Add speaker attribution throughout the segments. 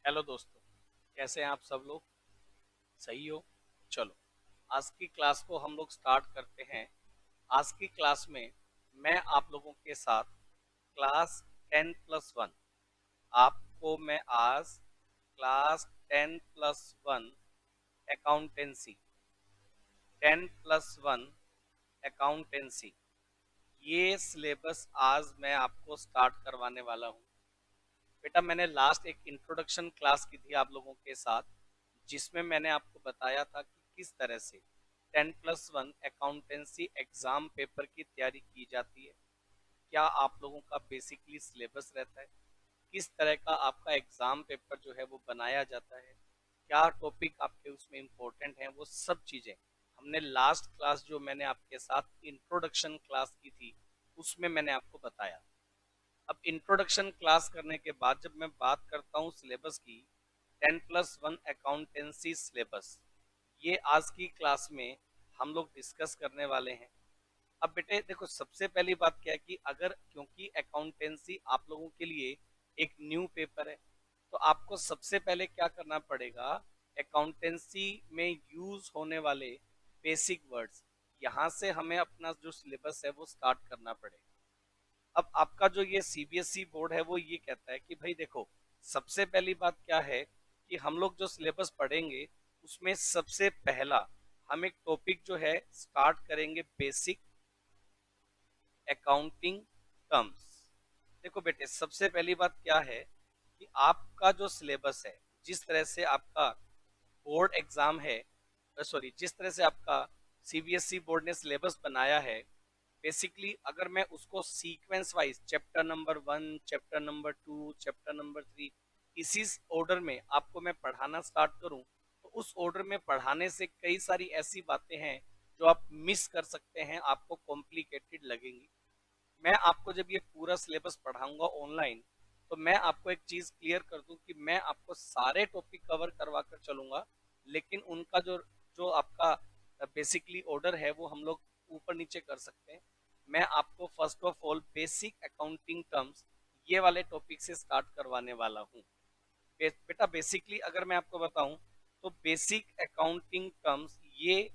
Speaker 1: Hello दोस्तों, कैसे हैं आप सब लोग? सही हो? चलो, आज की क्लास को हम लोग स्टार्ट करते हैं। आज की क्लास में मैं आप लोगों के साथ क्लास 10+1 आपको मैं आज क्लास 10+1 अकाउंटेंसी 10+1 अकाउंटेंसी ये सिलेबस आज मैं आपको स्टार्ट करवाने वाला हूँ। बेटा मैंने लास्ट एक इंट्रोडक्शन क्लास की थी आप लोगों के साथ, जिसमें मैंने आपको बताया था कि किस तरह से 10+1 अकाउंटेंसी एग्जाम पेपर की तैयारी की जाती है, क्या आप लोगों का बेसिकली सिलेबस रहता है, किस तरह का आपका एग्जाम पेपर जो है वो बनाया जाता है, क्या टॉपिक आपके उसमें इम्पोर्टेंट हैं, वो सब चीज़ें हमने लास्ट क्लास जो मैंने आपके साथ इंट्रोडक्शन क्लास की थी उसमें मैंने आपको बताया। अब इंट्रोडक्शन क्लास करने के बाद जब मैं बात करता हूँ सिलेबस की, 10+1 अकाउंटेंसी सिलेबस, ये आज की क्लास में हम लोग डिस्कस करने वाले हैं। अब बेटे देखो, सबसे पहली बात क्या है कि अगर क्योंकि अकाउंटेंसी आप लोगों के लिए एक न्यू पेपर है, तो आपको सबसे पहले क्या करना पड़ेगा, अकाउंटेंसी में यूज होने वाले बेसिक वर्ड्स, यहाँ से हमें अपना जो सिलेबस है वो स्टार्ट करना पड़ेगा। अब आपका जो ये सीबीएसई बोर्ड है वो ये कहता है कि भाई देखो, सबसे पहली बात क्या है कि हम लोग जो सिलेबस पढ़ेंगे उसमें सबसे पहला हम एक टॉपिक जो है स्टार्ट करेंगे, बेसिक अकाउंटिंग टर्म्स। देखो बेटे, सबसे पहली बात क्या है कि आपका जो सिलेबस है, जिस तरह से आपका बोर्ड एग्जाम है, सॉरी जिस तरह से आपका सीबीएसई बोर्ड ने सिलेबस बनाया है, बेसिकली अगर मैं उसको sequence wise chapter number 1, chapter number 2, chapter number 3 इसी ऑर्डर में आपको मैं पढ़ाना स्टार्ट करूं, तो उस ऑर्डर में पढ़ाने से कई सारी ऐसी बातें हैं जो आप मिस कर सकते हैं, आपको कॉम्प्लिकेटेड लगेंगी। मैं आपको जब ये पूरा सिलेबस पढ़ाऊंगा ऑनलाइन, तो मैं आपको एक चीज क्लियर कर दूं कि मैं आपको सारे टॉपिक कवर करवा कर चलूंगा, लेकिन उनका जो जो आपका बेसिकली ऑर्डर है वो हम लोग ऊपर नीचे कर सकते हैं। मैं आपको first of all basic accounting terms ये वाले टॉपिक से स्टार्ट करवाने वाला हूँ। बेटा बेसिकली अगर मैं आपको बताऊं, तो बेसिक अकाउंटिंग टर्म्स ये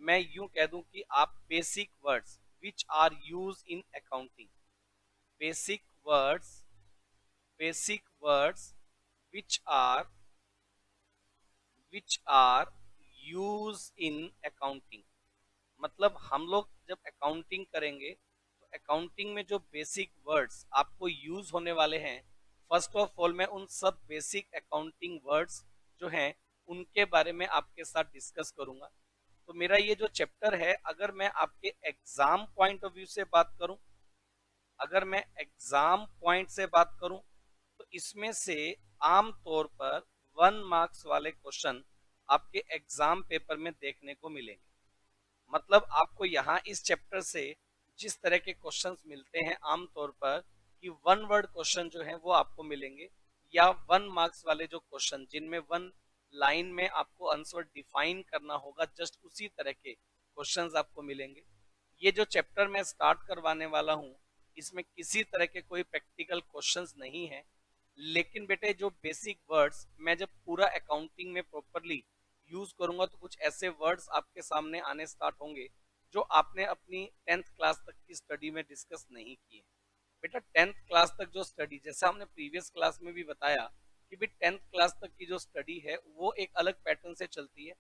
Speaker 1: मैं यूं कह दूं कि आप basic words which are use in accounting, basic words basic words which are which are use in accounting. मतलब हम लोग जब अकाउंटिंग करेंगे तो अकाउंटिंग में जो बेसिक वर्ड्स आपको यूज होने वाले हैं, फर्स्ट ऑफ ऑल मैं उन सब बेसिक अकाउंटिंग वर्ड्स जो हैं उनके बारे में आपके साथ डिस्कस करूंगा। तो मेरा ये जो चैप्टर है, अगर मैं आपके एग्जाम पॉइंट ऑफ व्यू से बात करूं, अगर मैं एग्जाम पॉइंट से बात करूं, तो इसमें से आम तौर पर 1 मार्क्स वाले क्वेश्चन आपके एग्जाम पेपर में देखने को मिलेंगे। मतलब आपको यहाँ इस चैप्टर से जिस तरह के क्वेश्चंस मिलते हैं आमतौर पर, कि 1 वर्ड क्वेश्चन जो है वो आपको मिलेंगे, या 1 मार्क्स वाले जो क्वेश्चन जिनमें 1 लाइन में आपको आंसर डिफाइन करना होगा, जस्ट उसी तरह के क्वेश्चंस आपको मिलेंगे। ये जो चैप्टर मैं स्टार्ट करवाने वाला हूँ, इसमें किसी तरह के कोई प्रैक्टिकल क्वेश्चंस नहीं है, लेकिन बेटे जो बेसिक वर्ड्स मैं जब पूरा अकाउंटिंग में प्रॉपरली यूज करूंगा, तो कुछ ऐसे वर्ड्स आपके सामने आने स्टार्ट होंगे जो आपने अपनी 10th क्लास तक की स्टडी में डिस्कस नहीं किए। बेटा 10th क्लास तक जो स्टडी, जैसा हमने प्रीवियस क्लास में भी बताया कि भी 10th क्लास तक की जो स्टडी है वो एक अलग पैटर्न से चलती है।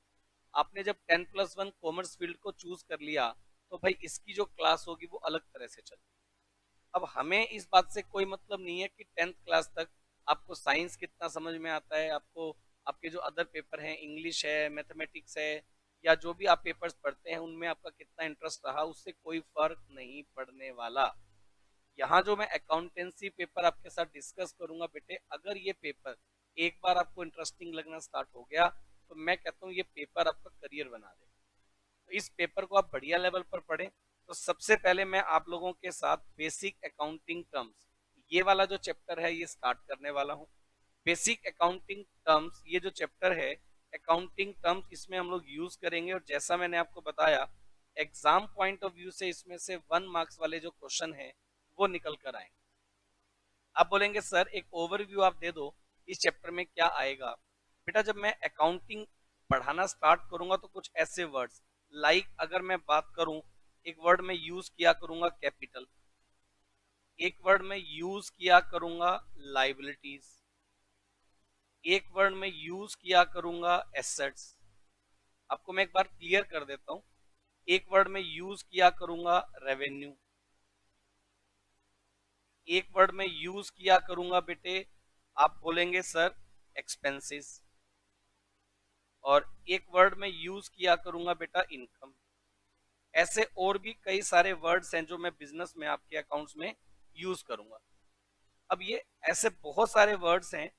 Speaker 1: आपने जब 10+1 कॉमर्स फील्ड को चूज कर लिया, तो भाई इसकी जो क्लास होगी वो अलग तरह से चलती है। अब हमें इस बात से कोई मतलब नहीं है कि 10th क्लास तक आपको साइंस कितना समझ में आता है, आपको आपके जो अदर पेपर हैं, इंग्लिश है, मैथमेटिक्स है, या जो भी आप पेपर्स पढ़ते हैं उनमें आपका कितना इंटरेस्ट रहा, उससे कोई फर्क नहीं पड़ने वाला। यहाँ जो मैं अकाउंटेंसी पेपर आपके साथ डिस्कस करूंगा बेटे, अगर ये पेपर एक बार आपको इंटरेस्टिंग लगना स्टार्ट हो गया, तो मैं कहता हूँ ये पेपर आपका करियर बना देगा। तो इस पेपर को आप बढ़िया लेवल पर पढ़ें। तो सबसे पहले मैं आप लोगों के साथ बेसिक अकाउंटिंग टर्म्स ये वाला जो चैप्टर है ये स्टार्ट करने वाला हूँ। बेसिक अकाउंटिंग टर्म्स ये जो चैप्टर है, अकाउंटिंग टर्म्स इसमें हम लोग यूज करेंगे, और जैसा मैंने आपको बताया एग्जाम पॉइंट ऑफ व्यू से इसमें से 1 मार्क्स वाले जो क्वेश्चन है वो निकल कर आएंगे। आप बोलेंगे सर एक ओवरव्यू आप दे दो इस चैप्टर में क्या आएगा बेटा, जब मैं अकाउंटिंग पढ़ाना स्टार्ट करूंगा तो कुछ ऐसे वर्ड्स लाइक अगर मैं बात करूं, एक वर्ड में यूज किया करूंगा कैपिटल, एक वर्ड में यूज किया करूंगा लाइबिलिटीज, एक वर्ड में यूज किया करूंगा एसेट्स। आपको मैं एक बार क्लियर कर देता हूं, एक वर्ड में यूज किया करूंगा रेवेन्यू, एक वर्ड में यूज किया करूंगा बेटे, आप बोलेंगे सर एक्सपेंसेस, और एक वर्ड में यूज किया करूंगा बेटा इनकम। ऐसे और भी कई सारे वर्ड्स हैं जो मैं बिजनेस में आपके अकाउंट्स में यूज करूंगा। अब ये ऐसे बहुत सारे वर्ड्स हैं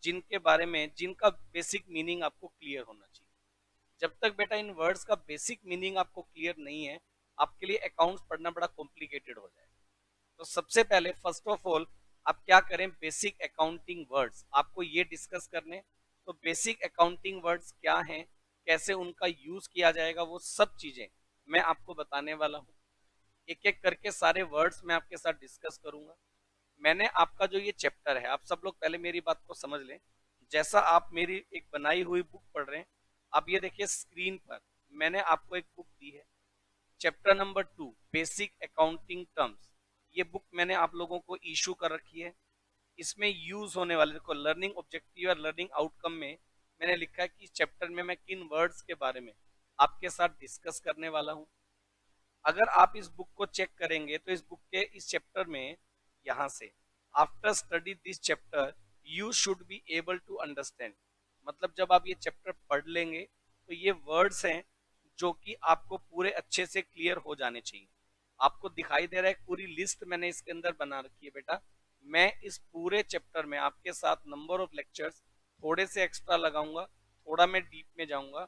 Speaker 1: जिनके बारे में जिनका बेसिक मीनिंग आपको क्लियर होना चाहिए। जब तक बेटा इन वर्ड्स का बेसिक मीनिंग आपको क्लियर नहीं है, आपके लिए अकाउंट्स पढ़ना बड़ा कॉम्प्लिकेटेड हो जाएगा। तो सबसे पहले फर्स्ट ऑफ ऑल आप क्या करें, बेसिक अकाउंटिंग वर्ड्स आपको ये डिस्कस करने। तो बेसिक अकाउंटिंग वर्ड्स क्या हैं, कैसे उनका यूज किया जाएगा, वो सब चीजें मैं आपको बताने वाला हूँ। एक एक करके सारे वर्ड्स मैं आपके साथ डिस्कस करूंगा। मैंने आपका जो ये चैप्टर है, आप सब लोग पहले मेरी बात को समझ लें। जैसा आप मेरी एक बनाई हुई बुक पढ़ रहे हैं, आप ये देखिए स्क्रीन पर मैंने आपको एक बुक दी है, chapter number 2 basic accounting terms. ये बुक मैंने आप लोगों को इशू कर रखी है। इसमें यूज होने वाले, देखो लर्निंग ऑब्जेक्टिव और लर्निंग आउटकम में मैंने लिखा है कि इस चैप्टर में मैं किन वर्ड्स के बारे में आपके साथ डिस्कस करने वाला हूँ। अगर आप इस बुक को चेक करेंगे तो इस बुक के इस चैप्टर में यहाँ से after study this chapter you should be able to understand, मतलब जब आप ये चैप्टर पढ़ लेंगे तो ये वर्ड्स हैं जो कि आपको पूरे अच्छे से क्लियर हो जाने चाहिए। आपको दिखाई दे रहा है पूरी लिस्ट मैंने इसके अंदर बना रखी है बेटा। मैं इस पूरे चैप्टर में आपके साथ नंबर ऑफ लेक्चर्स थोड़े से एक्स्ट्रा लगाऊंगा, थोड़ा मैं डीप में जाऊंगा,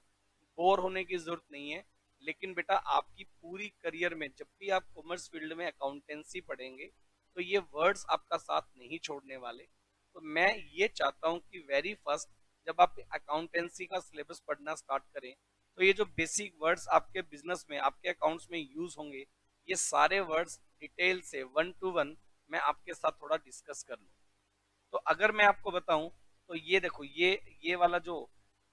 Speaker 1: बोर होने की जरूरत नहीं है। लेकिन बेटा आपकी पूरी करियर में जब भी आप कॉमर्स फील्ड में अकाउंटेंसी पढ़ेंगे तो ये वर्ड्स आपका साथ नहीं छोड़ने वाले। तो मैं ये चाहता हूँ कि वेरी फर्स्ट जब आप अकाउंटेंसी का सिलेबस पढ़ना स्टार्ट करें तो ये जो बेसिक वर्ड्स आपके बिजनेस में आपके अकाउंट्स में यूज होंगे, ये सारे वर्ड्स डिटेल से 1 to 1 मैं आपके साथ थोड़ा डिस्कस कर लूँ। तो अगर मैं आपको बताऊं तो ये देखो ये वाला जो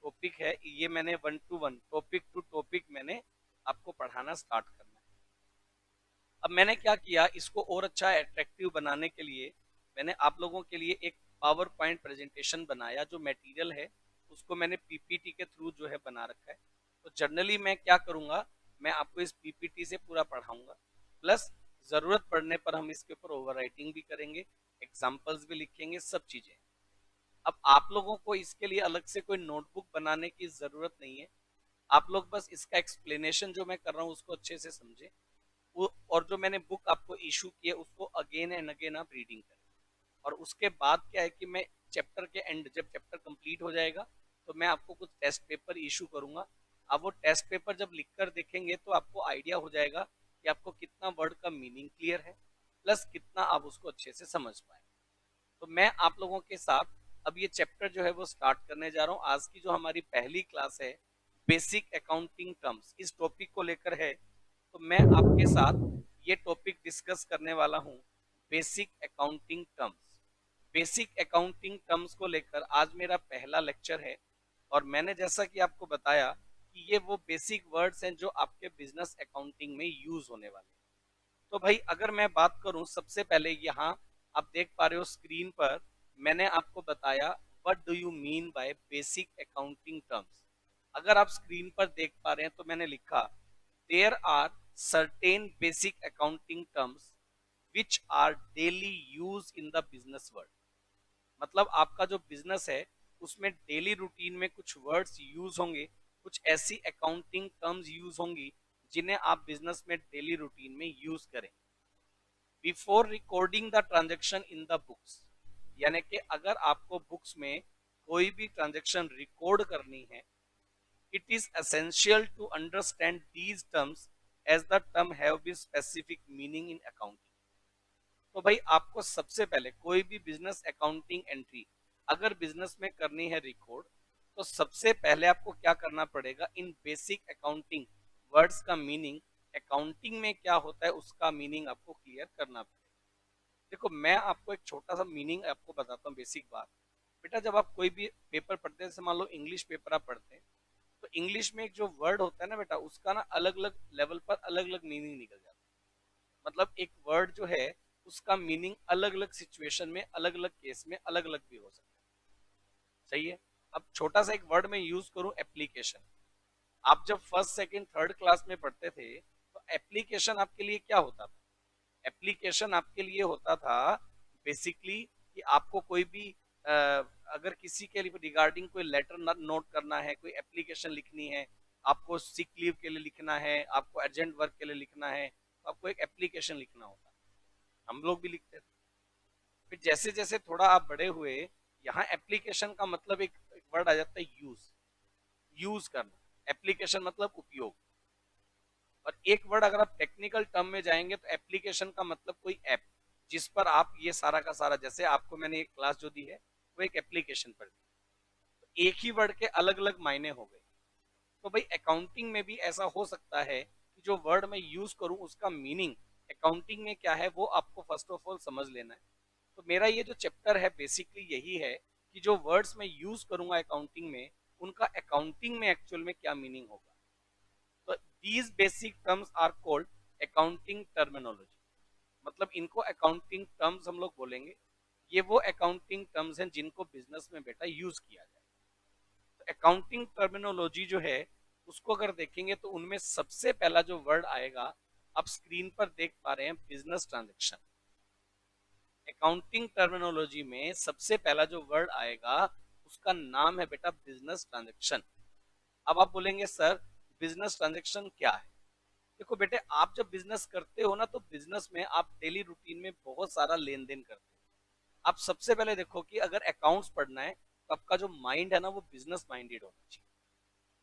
Speaker 1: टॉपिक है, ये मैंने 1 to 1 टॉपिक टू टॉपिक मैंने आपको पढ़ाना स्टार्ट करना है। अब मैंने क्या किया, इसको और अच्छा अट्रैक्टिव बनाने के लिए मैंने आप लोगों के लिए एक पावर पॉइंट प्रेजेंटेशन बनाया। जो मटेरियल है उसको मैंने पीपीटी के थ्रू जो है बना रखा है। तो जनरली मैं क्या करूंगा, मैं आपको इस पीपीटी से पूरा पढ़ाऊंगा, प्लस जरूरत पड़ने पर हम इसके ऊपर ओवर राइटिंग भी करेंगे, एग्जाम्पल्स भी लिखेंगे, सब चीजें। अब आप लोगों को इसके लिए अलग से कोई नोटबुक बनाने की जरूरत नहीं है। आप लोग बस इसका एक्सप्लेनेशन जो मैं कर रहा हूँ उसको अच्छे से समझे, वो और जो मैंने बुक आपको इशू की है उसको अगेन एंड अगेन आप रीडिंग करें। और उसके बाद क्या है कि मैं चैप्टर के एंड जब चैप्टर कंप्लीट हो जाएगा तो मैं आपको कुछ टेस्ट पेपर इशू करूंगा। अब वो टेस्ट पेपर जब लिखकर देखेंगे तो आपको आइडिया हो जाएगा कि आपको कितना वर्ड का मीनिंग क्लियर है, प्लस कितना आप उसको अच्छे से समझ पाए। तो मैं आप लोगों के साथ अब ये चैप्टर जो है वो स्टार्ट करने जा रहा हूँ। आज की जो हमारी पहली क्लास है बेसिक अकाउंटिंग टर्म्स, इस टॉपिक को लेकर है। तो मैं आपके साथ ये टॉपिक डिस्कस करने वाला हूँ, basic accounting terms. Basic accounting terms को लेकर आज मेरा पहला लेक्चर है। और मैंने जैसा कि आपको बताया कि ये वो बेसिक वर्ड्स हैं जो आपके बिजनेस अकाउंटिंग में यूज होने वाले हैं। तो भाई अगर मैं बात करूं, सबसे पहले यहाँ आप देख पा रहे हो स्क्रीन पर मैंने आपको बताया what do you mean by basic accounting terms. अगर आप स्क्रीन पर देख पा रहे हैं तो मैंने लिखा there are certain basic accounting terms which are daily use in the business world. मतलब आपका जो बिजनेस है उसमें डेली रूटीन में कुछ वर्ड्स यूज होंगे, कुछ ऐसी अकाउंटिंग टर्म्स यूज होंगी जिन्हें आप बिजनेस में डेली रूटीन में यूज करें before recording the transaction in the books. यानी कि अगर आपको बुक्स में कोई भी ट्रांजेक्शन रिकॉर्ड करनी है, it is essential to understand these terms as the term have be specific meaning in accounting. तो भाई आपको सबसे पहले कोई भी बिजनेस अकाउंटिंग एंट्री अगर बिजनेस में करनी है रिकॉर्ड, तो सबसे पहले आपको क्या करना पड़ेगा, इन बेसिक अकाउंटिंग वर्ड्स का मीनिंग, अकाउंटिंग में क्या होता है उसका मीनिंग आपको क्लियर करना पड़ेगा। देखो मैं आपको एक छोटा सा मीनिंग आपको बताता हूँ, बेसिक बात। बेटा जब आप कोई भी पेपर पढ़ते हैं, जैसे मान लो इंग्लिश पेपर आप पढ़ते हैं, तो इंग्लिश में एक जो वर्ड होता है ना बेटा, उसका ना अलग अलग लेवल पर अलग अलग मीनिंग निकल जाता है। मतलब एक वर्ड जो है उसका मीनिंग अलग अलग सिचुएशन में, अलग अलग केस में अलग अलग भी हो सकता है। सही है। अब छोटा सा एक वर्ड में यूज करूं, एप्लीकेशन। आप जब फर्स्ट सेकंड थर्ड क्लास में पढ़ते थे तो एप्लीकेशन आपके लिए क्या होता था? एप्लीकेशन आपके लिए होता था बेसिकली कि आपको कोई भी अगर किसी के रिगार्डिंग कोई लेटर नोट करना है, कोई एप्लीकेशन लिखनी है, आपको सिक लीव के लिए लिखना है, आपको अर्जेंट वर्क के लिए लिखना है, तो आपको एक एप्लीकेशन लिखना होता है। हम लोग भी लिखते थे। फिर जैसे जैसे थोड़ा आप बड़े हुए, यहाँ एप्लीकेशन का मतलब एक वर्ड आ जाता है यूज। यूज करना, एप्लीकेशन मतलब उपयोग। और एक वर्ड अगर आप टेक्निकल टर्म में जाएंगे तो एप्लीकेशन का मतलब कोई ऐप जिस पर आप ये सारा का सारा, जैसे आपको मैंने एक क्लास जो दी है वो एक एप्लीकेशन पर दी, तो एक ही वर्ड के अलग अलग मायने हो गए। तो भाई अकाउंटिंग में भी ऐसा हो सकता है कि जो वर्ड मैं यूज करूं उसका मीनिंग अकाउंटिंग में क्या है वो आपको फर्स्ट ऑफ ऑल समझ लेना है। तो मेरा ये जो चैप्टर है बेसिकली यही है कि जो वर्ड्स मैं यूज करूंगा अकाउंटिंग में, उनका अकाउंटिंग में एक्चुअल में क्या मीनिंग होगा। तो these basic terms are called accounting terminology. मतलब इनको अकाउंटिंग टर्म्स हम लोग बोलेंगे। ये वो अकाउंटिंग टर्म्स हैं जिनको बिजनेस में बेटा यूज किया जाए। तो अकाउंटिंग टर्मिनोलॉजी जो है उसको अगर देखेंगे तो उनमें सबसे पहला जो वर्ड आएगा, आप स्क्रीन पर देख पा रहे हैं, बिजनेस ट्रांजेक्शन। अकाउंटिंग टर्मिनोलॉजी में सबसे पहला जो वर्ड आएगा उसका नाम है बेटा बिजनेस ट्रांजेक्शन। अब आप बोलेंगे सर बिजनेस ट्रांजेक्शन क्या है? देखो बेटे, आप जब बिजनेस करते हो ना तो बिजनेस में आप डेली रूटीन में बहुत सारा लेन देन करते हो। आप सबसे पहले देखो कि अगर अकाउंट्स पढ़ना है तो आपका जो माइंड है ना वो बिजनेस माइंडेड होना चाहिए।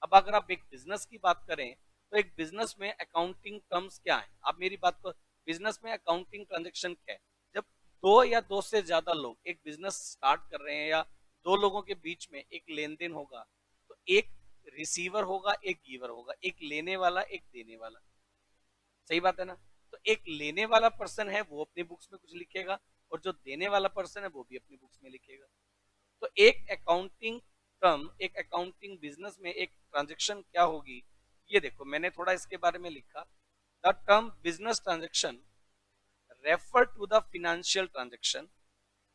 Speaker 1: अब अगर आप एक बिजनेस की बात करें तो एक बिजनेस में अकाउंटिंग टर्म्स क्या है, आप मेरी बात को, बिजनेस में अकाउंटिंग ट्रांजेक्शन क्या है? जब दो या दो से ज्यादा लोग एक बिजनेस स्टार्ट कर रहे हैं या दो लोगों के बीच में एक लेन देन होगा, तो एक रिसीवर होगा, एक गिवर होगा, एक लेने वाला, एक देने वाला। सही बात है ना? तो एक लेने वाला पर्सन है वो अपनी बुक्स में कुछ लिखेगा, और जो देने वाला पर्सन है वो भी अपनी बुक्स में लिखेगा। तो एक अकाउंटिंग टर्म, एक अकाउंटिंग बिजनेस में एक ट्रांजेक्शन क्या होगी, ये देखो मैंने थोड़ा इसके बारे में लिखा। The term business transaction refer to the financial transaction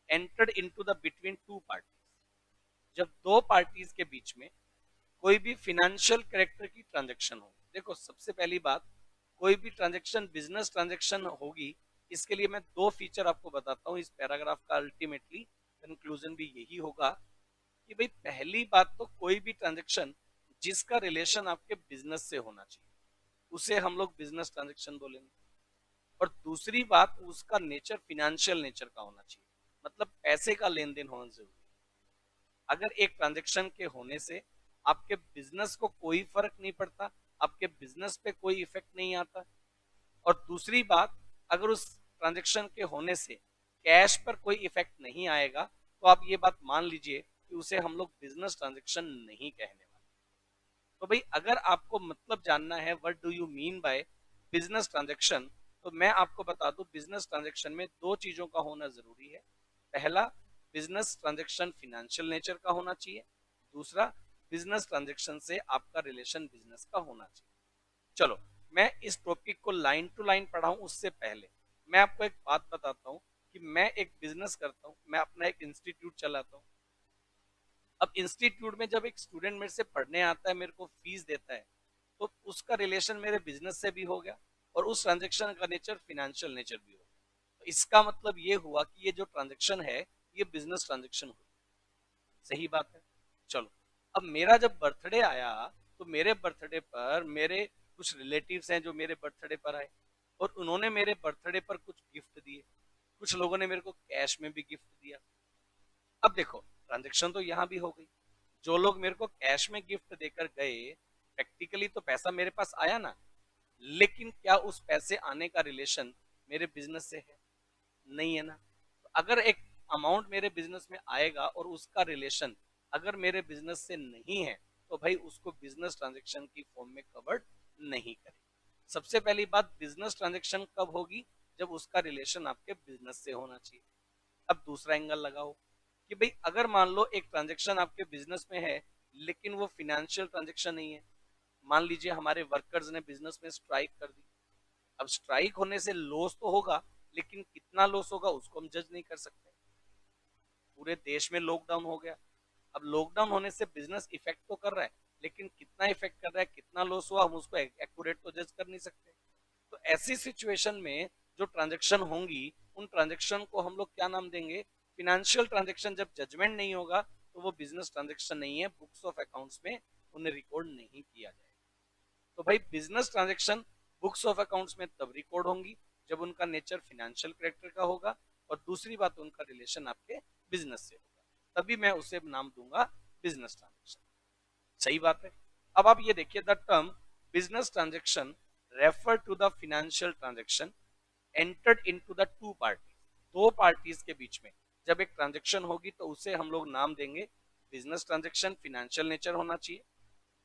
Speaker 1: entered into the between two parties. जब दो पार्टीज के बीच में कोई भी फिनेंशियल कैरेक्टर की ट्रांजेक्शन हो। देखो सबसे पहली बात, कोई भी ट्रांजेक्शन बिजनेस ट्रांजेक्शन होगी, इसके लिए मैं दो फीचर आपको बताता हूँ। इस पैराग्राफ का अल्टीमेटली कंक्लूजन भी यही होगा कि भाई पहली बात तो कोई भी ट्रांजेक्शन जिसका रिलेशन आपके बिजनेस से होना चाहिए उसे हम लोग बिजनेस ट्रांजेक्शन बोलेंगे। और दूसरी बात, उसका नेचर फिनेंशियल नेचर का होना चाहिए, मतलब पैसे का लेन देन होना जरूरी है। अगर एक ट्रांजेक्शन के होने से आपके बिजनेस को कोई फर्क नहीं पड़ता, आपके बिजनेस पे कोई इफेक्ट नहीं आता। और दूसरी बात, अगर उस ट्रांजेक्शन के होने से कैश पर कोई इफेक्ट नहीं आएगा, तो आप ये बात मान लीजिए कि उसे हम लोग बिजनेस ट्रांजेक्शन नहीं कहने वाले। तो भाई अगर आपको मतलब जानना है what do you mean by business transaction, तो मैं आपको बता दूं बिजनेस ट्रांजेक्शन में दो चीजों का होना जरूरी है। पहला, बिजनेस ट्रांजेक्शन फिनेंशियल नेचर का होना चाहिए। दूसरा, बिजनेस ट्रांजेक्शन से आपका रिलेशन बिजनेस का होना चाहिए। चलो, मैं इस टॉपिक को लाइन टू लाइन पढ़ाऊं उससे पहले मैं आपको एक बात बताता हूं कि मैं एक बिजनेस करता हूं, मैं अपना एक इंस्टीट्यूट चलाता हूं। अब इंस्टीट्यूट में जब एक स्टूडेंट मेरे से पढ़ने आता है, मेरे को फीस देता है, तो उसका रिलेशन मेरे बिजनेस से भी हो गया और उस ट्रांजेक्शन का नेचर फिनेंशियल नेचर भी हो गया। तो इसका मतलब ये हुआ कि ये जो ट्रांजेक्शन है ये बिजनेस ट्रांजेक्शन हुई। सही बात है। चलो, अब मेरा जब बर्थडे आया तो मेरे बर्थडे पर मेरे कुछ रिलेटिव्स हैं जो मेरे बर्थडे पर आए और उन्होंने मेरे बर्थडे पर कुछ गिफ्ट दिए। कुछ लोगों ने मेरे को कैश में भी गिफ्ट दिया। अब देखो, ट्रांजेक्शन तो यहाँ भी हो गई। जो लोग मेरे को कैश में गिफ्ट देकर गए, प्रैक्टिकली तो पैसा मेरे पास आया ना, लेकिन क्या उस पैसे आने का रिलेशन मेरे बिजनेस से है? नहीं है ना। तो अगर एक अमाउंट मेरे बिजनेस में आएगा और उसका रिलेशन अगर मेरे बिजनेस से नहीं है, तो भाई उसको बिजनेस ट्रांजेक्शन की फॉर्म में कवर्ड नहीं करें। सबसे पहली बात, बिजनेस ट्रांजेक्शन कब होगी? जब उसका रिलेशन आपके बिजनेस से होना चाहिए। अब दूसरा एंगल लगाओ, कि भाई अगर मान लो एक ट्रांजेक्शन आपके बिजनेस में है लेकिन वो फिनेंशियल ट्रांजेक्शन नहीं है। मान लीजिए हमारे वर्कर्स ने बिजनेस में स्ट्राइक कर दी। अब स्ट्राइक होने से लॉस तो होगा, लेकिन कितना लॉस होगा उसको हम जज नहीं कर सकते। पूरे देश में लॉकडाउन हो गया। अब लॉकडाउन होने से बिजनेस इफेक्ट तो कर रहा है, लेकिन कितना इफेक्ट कर रहा है, कितना लॉस हुआ, हम उसको एक्यूरेट तो जज कर नहीं सकते। तो ऐसी सिचुएशन में जो ट्रांजेक्शन होंगी उन ट्रांजेक्शन को हम लोग क्या नाम देंगे? Financial transaction. जब जजमेंट नहीं होगा तो वो बिजनेस ट्रांजेक्शन नहीं है, बुक्स ऑफ अकाउंट्स में उन्हें रिकॉर्ड नहीं किया जाएगा। तो भाई business transaction books of accounts में तब रिकॉर्ड होंगी जब उनका नेचर फिनेंशियल कैरेक्टर का होगा, और दूसरी बात उनका रिलेशन आपके बिजनेस से होगा, तभी मैं उसे नाम दूंगा बिजनेस ट्रांजेक्शन। सही बात है। अब आप ये देखिए, the term business transaction refer to the financial transaction entered into the two parties. दो पार्टीज के बीच में जब एक ट्रांजेक्शन होगी तो उसे हम लोग नाम देंगे बिजनेस ट्रांजेक्शन, फिनेंशियल नेचर होना चाहिए।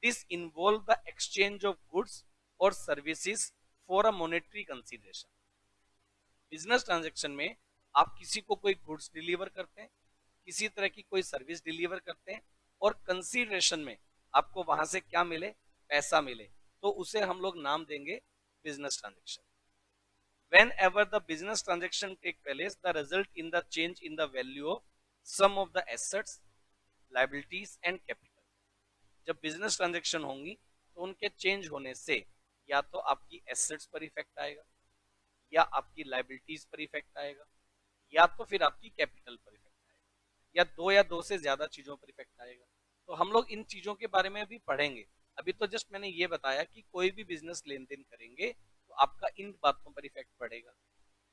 Speaker 1: This involve the exchange of goods और services for a monetary consideration. Business transaction में आप किसी को कोई गुड्स डिलीवर करते हैं, किसी तरह की कोई सर्विस डिलीवर करते हैं, और कंसीडरेशन में आपको वहां से क्या मिले? पैसा मिले, तो उसे हम लोग नाम देंगे business transaction. Whenever the business transaction take place, the result in the change in the value of some of the assets, liabilities and capital। जब बिजनेस ट्रांजेक्शन होंगी तो उनके चेंज होने से या तो आपकी एसेट्स पर इफेक्ट आएगा, या आपकी लाइबिलिटीज पर इफेक्ट आएगा, या तो फिर आपकी कैपिटल पर इफेक्ट आएगा, या दो से ज्यादा चीजों पर इफेक्ट आएगा। तो हम लोग इन चीजों के बारे में अभी पढ़ेंगे। अभी तो जस्ट मैंने ये बताया कि कोई भी बिजनेस लेन देन करेंगे तो आपका इन बातों पर इफेक्ट पड़ेगा।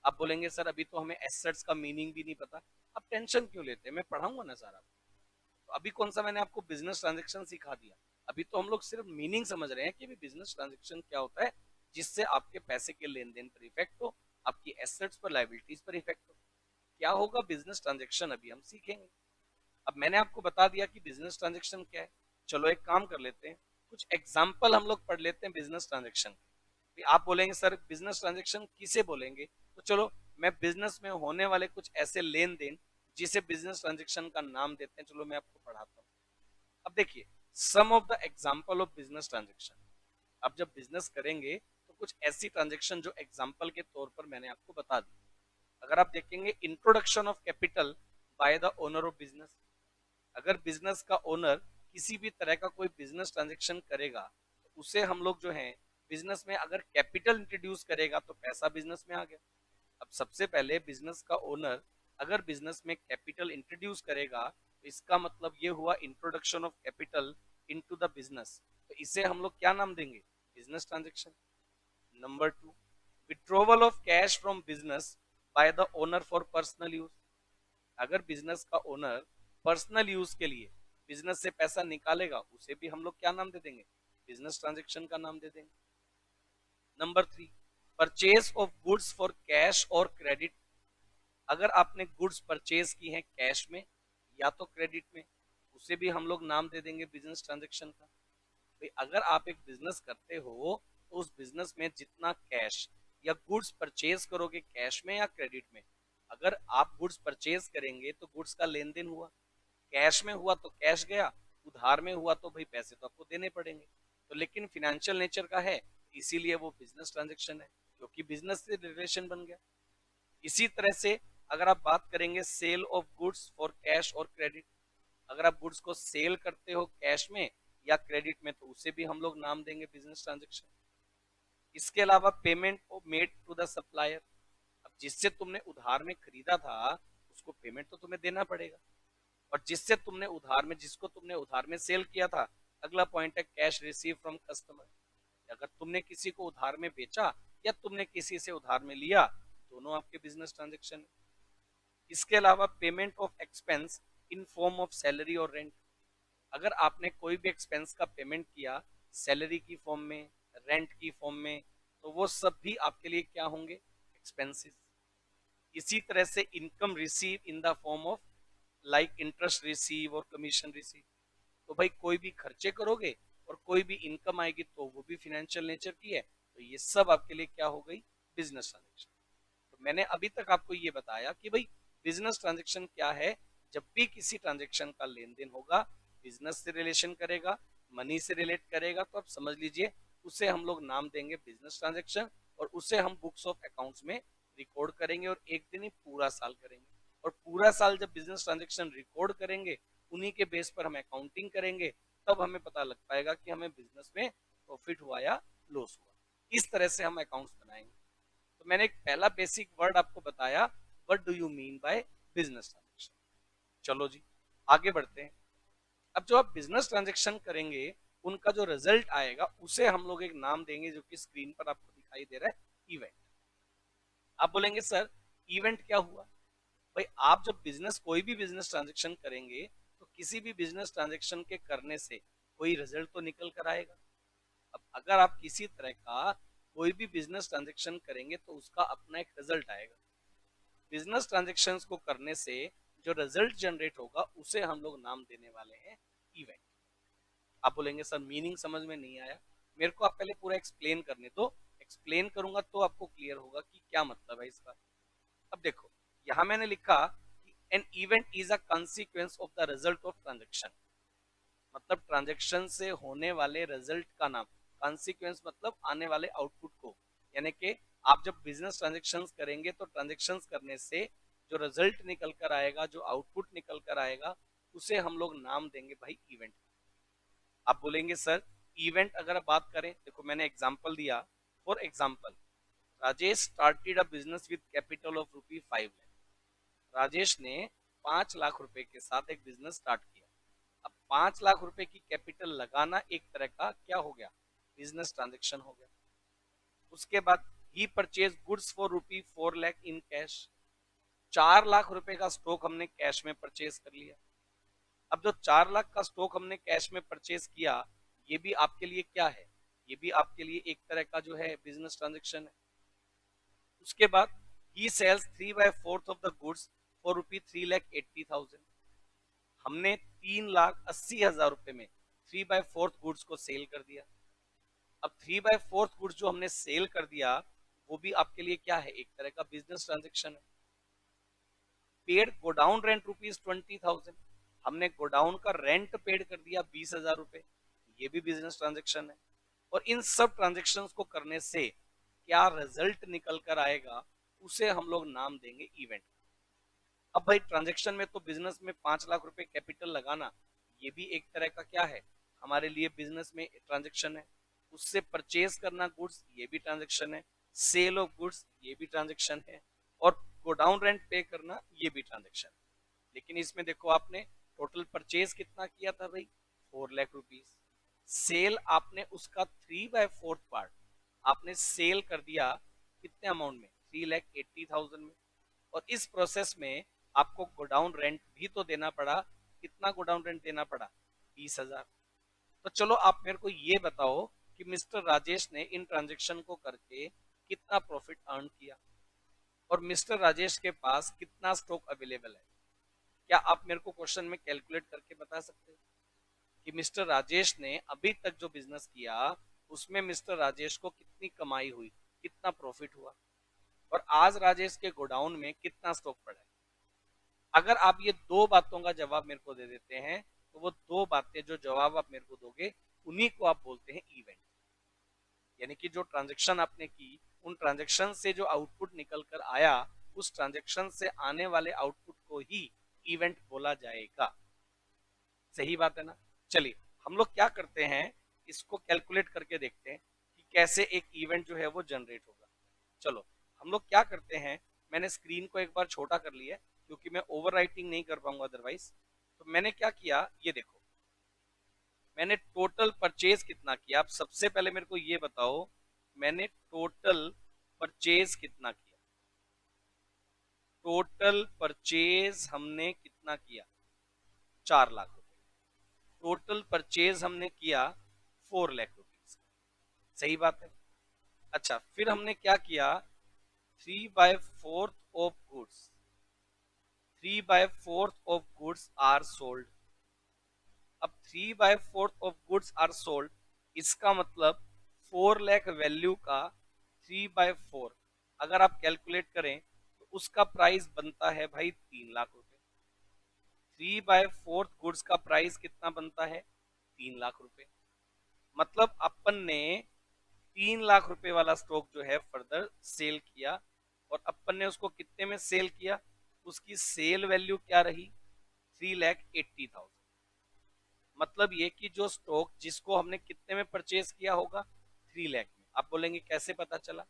Speaker 1: आप बोलेंगे सर अभी तो हमें एसेट्स का मीनिंग भी नहीं पता। आप टेंशन क्यों लेते हैं, मैं पढ़ाऊंगा ना सारा। तो अभी कौन सा मैंने आपको बिजनेस ट्रांजेक्शन सिखा दिया? अभी तो हम लोग सिर्फ मीनिंग समझ रहे हैं कि बिजनेस ट्रांजेक्शन क्या होता है, जिससे आपके पैसे के लेन देन पर इफेक्ट हो, आपकी एसेट्स पर, लाइबिलिटीज पर इफेक्ट हो। क्या होगा बिजनेस ट्रांजेक्शन अभी हम सीखेंगे। अब मैंने आपको बता दिया कि बिजनेस ट्रांजेक्शन क्या है। चलो एक काम कर लेते हैं, कुछ एग्जाम्पल हम लोग पढ़ लेते हैं बिजनेस ट्रांजेक्शन के। आप बोलेंगे सर बिजनेस ट्रांजेक्शन किसे बोलेंगे? तो चलो मैं बिजनेस में होने वाले कुछ ऐसे लेन देन जिसे बिजनेस ट्रांजेक्शन का नाम देते हैं, चलो मैं आपको पढ़ाता हूँ। अब देखिए, some of the example of business transaction. अब जब बिजनेस करेंगे तो कुछ ऐसी ट्रांजेक्शन जो एग्जाम्पल के तौर पर मैंने आपको बता दी। अगर आप देखेंगे, introduction of capital by the owner of business. अगर बिजनेस का ओनर किसी भी तरह का कोई बिजनेस ट्रांजेक्शन करेगा तो उसे हम लोग जो है बिजनेस में अगर कैपिटल इंट्रोड्यूस करेगा तो पैसा बिजनेस में आ गया। अब सबसे पहले बिजनेस का ओनर अगर बिजनेस में कैपिटल इंट्रोड्यूस करेगा तो इसका मतलब ये हुआ introduction of capital into the business. तो इसे हम लोग क्या नाम देंगे? Business transaction. Number two, withdrawal of cash from business by the owner for personal use. अगर बिजनेस का ओनर पर्सनल यूज के लिए बिजनेस से पैसा निकालेगा उसे भी हम लोग क्या नाम दे देंगे? बिजनेस ट्रांजेक्शन का नाम दे देंगे। Number three, purchase of goods for cash और क्रेडिट। अगर आपने गुड्स परचेज की हैं कैश में या तो क्रेडिट में, उसे भी हम लोग नाम दे देंगे बिजनेस ट्रांजेक्शन का। भाई अगर आप एक बिजनेस करते हो तो उस बिजनेस में जितना कैश या गुड्स परचेज करोगे कैश में या क्रेडिट में, अगर आप गुड्स परचेज करेंगे तो गुड्स का लेन देन हुआ, कैश में हुआ तो कैश गया, उधार में हुआ तो भाई पैसे तो आपको देने पड़ेंगे। तो लेकिन फिनेंशियल नेचर का है, इसीलिए वो बिजनेस ट्रांजेक्शन है, क्योंकि बिजनेस से रिलेशन बन गया। इसी तरह से अगर आप बात करेंगे sale of goods for cash और क्रेडिट, अगर आप गुड्स को सेल करते हो कैश में या क्रेडिट में तो उसे भी हम लोग नाम देंगे बिजनेस ट्रांजेक्शन। इसके अलावा payment made to the supplier. अब जिससे तुमने उधार में खरीदा था उसको पेमेंट तो तुम्हें देना पड़ेगा, और जिससे तुमने उधार में, जिसको तुमने उधार में सेल किया था, अगला पॉइंट है कैश रिसीव फ्रॉम कस्टमर। अगर तुमने किसी को उधार में बेचा या तुमने किसी से उधार में लिया, दोनों आपके बिजनेस ट्रांजेक्शन है। इसके अलावा payment of expense in form of salary और रेंट। अगर आपने कोई भी एक्सपेंस का पेमेंट किया सैलरी की फॉर्म में, रेंट की फॉर्म में, तो वो सब भी आपके लिए क्या होंगे? एक्सपेंसेस। इसी तरह से income receive in the form of like interest receive और कमीशन रिसीव। तो भाई कोई भी खर्चे करोगे और कोई भी इनकम आएगी तो वो भी फिनेंशियल नेचर की है, तो ये सब आपके लिए क्या हो गई? Business transaction. तो मैंने अभी तक आपको ये बताया कि भाई बिजनेस ट्रांजेक्शन क्या है, जब भी किसी ट्रांजेक्शन का लेन देन होगा, बिजनेस से रिलेशन करेगा, मनी से रिलेट करेगा, तो आप समझ लीजिए उसे हम लोग नाम देंगे बिजनेस ट्रांजेक्शन, और उसे हम बुक्स ऑफ अकाउंट्स में रिकॉर्ड करेंगे, और एक दिन ही पूरा साल करेंगे। और पूरा साल जब बिजनेस ट्रांजेक्शन रिकॉर्ड करेंगे, उन्हीं के बेस पर हम अकाउंटिंग करेंगे, तब हमें पता लग पाएगा कि हमें बिजनेस में प्रॉफिट हुआ या लॉस हुआ। इस तरह से हम अकाउंट्स बनाएंगे। तो मैंने एक पहला बेसिक वर्ड आपको बताया, what do you mean by business transaction. चलो जी आगे बढ़ते हैं। अब जो आप बिजनेस ट्रांजेक्शन करेंगे, उनका जो रिजल्ट आएगा उसे हम लोग एक नाम देंगे, जो कि स्क्रीन पर आपको दिखाई दे रहा है, इवेंट। आप बोलेंगे सर इवेंट क्या हुआ? भाई आप जब बिजनेस कोई भी बिजनेस ट्रांजेक्शन करेंगे, तो किसी भी बिजनेस ट्रांजेक्शन के करने से कोई रिजल्ट तो निकल कर आएगा। अब अगर आप किसी तरह का कोई भी बिजनेस ट्रांजेक्शन करेंगे, तो उसका अपना एक रिजल्ट आएगा। बिजनेस ट्रांजेक्शन्स को करने से जो रिजल्ट जनरेट होगा, उसे हम लोग नाम देने वाले हैं इवेंट। आप बोलेंगे सर मीनिंग समझ में नहीं आया, मेरे को आप पहले पूरा एक्सप्लेन करने दो, एक्सप्लेन करूंगा तो आपको क्लियर होगा कि क्या मतलब है इसका। अब देखो यहां मैंने लिखा कि an event is a consequence of the result of transaction, मतलब ट्रांजेक्शन से होने वाले रिजल्ट का नाम। कॉन्सिक्वेंस मतलब आने वाले आउटपुट को, यानी कि आप जब बिजनेस ट्रांजेक्शन करेंगे, तो ट्रांजेक्शन करने से जो रिजल्ट निकल कर आएगा, जो आउटपुट निकल कर आएगा, उसे हम लोग नाम देंगे भाई इवेंट। आप बोलेंगे सर इवेंट अगर बात करें, देखो मैंने एग्जांपल दिया। For example, Rajesh started a business with capital of ₹5 lakh. Rajesh ने 5 लाख रुपए के साथ एक बिजनेस स्टार्ट किया। अब 5 लाख रुपए की कैपिटल लगाना एक तरह का क्या हो गया, बिजनेस ट्रांजेक्शन हो गया। उसके बाद ही purchase goods for ₹4 lakh in cash. 4 lakh रुपए का स्टॉक हमने कैश में परचेज कर लिया। अब जो 4 लाख का स्टॉक हमने कैश में परचेज किया, ये भी आपके लिए क्या है, ये भी आपके लिए एक तरह का जो है बिजनेस ट्रांजेक्शन है। उसके बाद ही sales 3/4 of the goods for ₹3,80,000। हमने 3,80,000 रुपए में 3/4 गुड्स को सेल कर दिया। अब 3/4 गुड्स जो हमने सेल कर दिया, वो भी आपके लिए क्या है, एक तरह का बिजनेस ट्रांजेक्शन है। पेड गोडाउन रेंट ₹20,000, हमने गोडाउन का रेंट पेड कर दिया 20,000 रुपए, ये भी बिजनेस ट्रांजेक्शन है। और इन सब ट्रांजेक्शन्स को करने से क्या रिजल्ट निकल कर आएगा, उसे हम लोग नाम देंगे इवेंट। अब भाई ट्रांजेक्शन में तो बिजनेस में 5 लाख रुपए कैपिटल लगाना, ये भी एक तरह का क्या है, हमारे लिए बिजनेस में ट्रांजेक्शन है। उससे परचेज करना गुड्स, ये भी ट्रांजेक्शन है। सेल ऑफ गुड्स, ये भी ट्रांजेक्शन है। और गोडाउन रेंट पे करना, ये भी ट्रांजेक्शन है। लेकिन इसमें देखो आपने टोटल परचेज कितना किया था भाई, 4 लाख रुपीज। सेल आपने उसका 3/4 पार्ट आपने सेल कर दिया, कितने अमाउंट में, 3,80,000 में। और इस प्रोसेस में आपको गोडाउन रेंट भी तो देना पड़ा। कितना गोडाउन रेंट देना पड़ा, 20,000। तो चलो आप मेरे को ये बताओ कि मिस्टर राजेश ने इन ट्रांजेक्शन को करके कितना प्रॉफिट अर्न किया, और मिस्टर राजेश के पास कितना स्टॉक अवेलेबल है। क्या आप मेरे को क्वेश्चन में कैलकुलेट करके बता सकते हैं कि मिस्टर राजेश ने अभी तक जो बिजनेस किया, उसमें मिस्टर राजेश को कितनी कमाई हुई, कितना प्रॉफिट हुआ, और आज राजेश के गोडाउन में कितना स्टॉक पड़ा है। अगर आप ये दो बातों का जवाब मेरे को दे देते हैं, तो वो दो बातें जो जवाब आप मेरे को दोगे, उन्हीं को आप बोलते हैं इवेंट। यानी कि जो ट्रांजेक्शन आपने की, उन ट्रांजेक्शन से जो आउटपुट निकल कर आया, उस ट्रांजेक्शन से आने वाले आउटपुट को ही इवेंट बोला जाएगा। सही बात है ना। चलिए हम लोग क्या करते हैं, इसको कैलकुलेट करके देखते हैं कि कैसे एक इवेंट जो है वो जनरेट होगा। चलो हम लोग क्या करते हैं, मैंने स्क्रीन को एक बार छोटा कर लिया क्योंकि मैं ओवर राइटिंग नहीं कर पाऊंगा अदरवाइज। तो मैंने क्या किया, ये देखो मैंने टोटल परचेज कितना किया। आप सबसे पहले मेरे को ये बताओ, मैंने टोटल परचेज कितना किया। टोटल परचेज हमने कितना किया, 4 लाख रुपए। टोटल परचेज हमने किया 4 लाख रुपीज। सही बात है। अच्छा फिर हमने क्या किया, 3/4 of goods, 3/4 of goods are sold. अब 3/4 ऑफ गुड्स आर सोल्ड, इसका मतलब 4 लाख वैल्यू का 3/4 अगर आप कैलकुलेट करें, तो उसका प्राइस बनता है भाई 3 लाख रुपए। 3/4 गुड्स का प्राइस कितना बनता है? 3 लाख रुपए। मतलब अपन ने 3 लाख रुपए वाला स्टॉक जो है फर्दर सेल किया, और अपन ने उसको कितने में सेल किया? उसकी सेल वैल्यू क्या रही? 3,80,000। मतलब ये कि जो स्टॉक जिसको हमने कितने में परचेज किया होगा? 3 लाख में। आप बोलेंगे कैसे पता चला?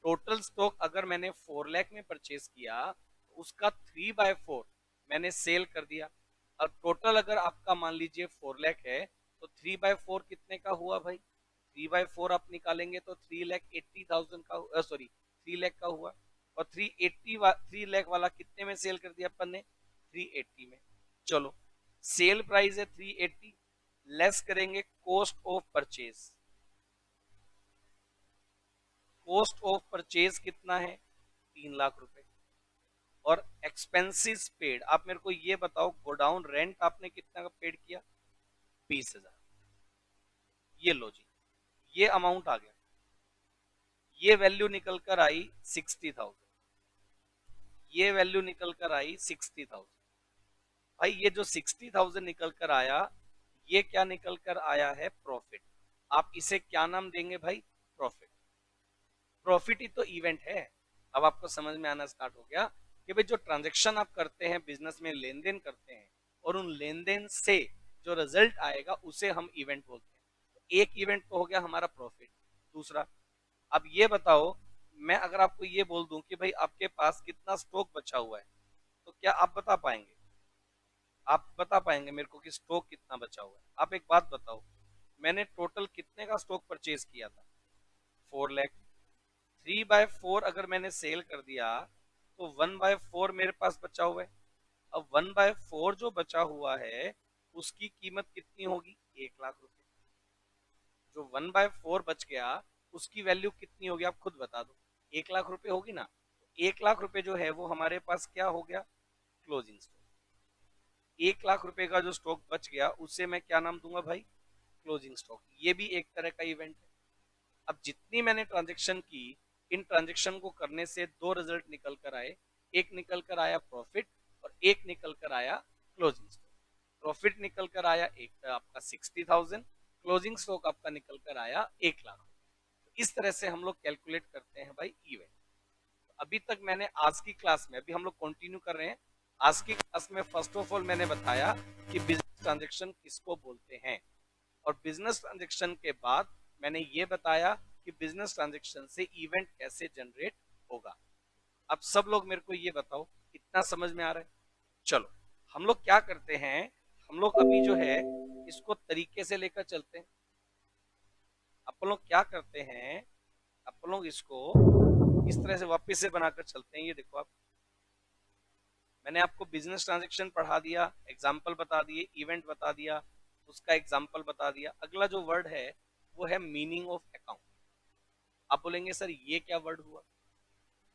Speaker 1: टोटल स्टॉक अगर मैंने 4 लाख में परचेज किया तो उसका 3/4 मैंने सेल कर दिया। अब टोटल अगर आपका मान लीजिए 4 लाख है, तो 3/4 कितने का हुआ भाई? 3/4 आप निकालेंगे तो 3,80,000 का, सॉरी 3 लाख का हुआ। और 3 लाख वाला कितने में सेल कर दिया अपन ने? 380 में। चलो, सेल प्राइस है 380, लेस करेंगे cost of purchase. Cost of purchase कितना है? 3 लाख रुपए। और एक्सपेंसिस पेड, आप मेरे को ये बताओ, गोडाउन रेंट आपने कितना का पेड किया? 20,000। ये लो जी, ये अमाउंट आ गया। ये वैल्यू निकल कर आई 60,000। ये वैल्यू निकल कर आई 60,000। भाई ये जो 60,000 निकल कर आया, ये क्या निकल कर आया है? प्रॉफिट। आप इसे क्या नाम देंगे भाई? प्रॉफिट। प्रॉफिट ही तो इवेंट है। अब आपको समझ में आना स्टार्ट हो गया कि भाई जो ट्रांजेक्शन आप करते हैं बिजनेस में, लेन देन करते हैं, और उन लेन देन से जो रिजल्ट आएगा उसे हम इवेंट बोलते हैं। एक इवेंट तो हो गया हमारा प्रॉफिट। दूसरा, अब ये बताओ, मैं अगर आपको ये बोल दूं कि भाई आपके पास कितना स्टॉक बचा हुआ है, तो क्या आप बता पाएंगे? आप बता पाएंगे मेरे को कि स्टॉक कितना बचा हुआ है? आप एक बात बताओ, मैंने टोटल कितने का स्टॉक परचेज किया था? 4 लाख। 3/4 अगर मैंने सेल कर दिया तो 1/4 मेरे पास बचा हुआ है। अब 1/4 जो बचा हुआ है उसकी कीमत कितनी होगी? 1 लाख रुपए। जो 1/4 बच गया उसकी वैल्यू कितनी होगी? आप खुद बता दो। 1 लाख रुपए होगी ना? 1 लाख रुपए जो है वो हमारे पास क्या हो गया? Closing stock. 1 लाख रुपए का जो स्टॉक बच गया उसे मैं क्या नाम दूंगा भाई? Closing stock. ये भी एक तरह का इवेंट है। अब जितनी मैंने ट्रांजेक्शन की, इन ट्रांजेक्शन को करने से दो रिजल्ट निकल कर आए। एक निकल कर आया प्रॉफिट, और एक निकल कर आया क्लोजिंग स्टॉक। प्रॉफिट निकल कर आया एक आपका 60,000, क्लोजिंग स्टॉक आपका निकल कर आया 1 लाख। तो इस तरह से हम लोग कैलकुलेट करते हैं भाई इवेंट। अभी तक मैंने आज की क्लास में, अभी हम लोग कंटिन्यू कर रहे हैं। आज की क्लास में फर्स्ट ऑफ ऑल मैंने बताया कि बिजनेस ट्रांजेक्शन किसको बोलते हैं, और बिजनेस ट्रांजेक्शन के बाद मैंने ये बताया कि बिजनेस ट्रांजेक्शन से इवेंट कैसे जनरेट होगा। अब सब लोग मेरे को ये बताओ, इतना समझ में आ रहा है? चलो, हम लोग क्या करते हैं, हम लोग अभी जो है इसको तरीके से लेकर चलते हैं। अपन लोग क्या करते हैं, अपन लोग इसको इस तरह से वापस से बनाकर चलते हैं। ये देखो आप, मैंने आपको बिजनेस ट्रांजेक्शन पढ़ा दिया, एग्जाम्पल बता दिए, इवेंट बता दिया, उसका एग्जाम्पल बता दिया। अगला जो वर्ड है वो है मीनिंग ऑफ अकाउंट। आप बोलेंगे सर ये क्या वर्ड हुआ?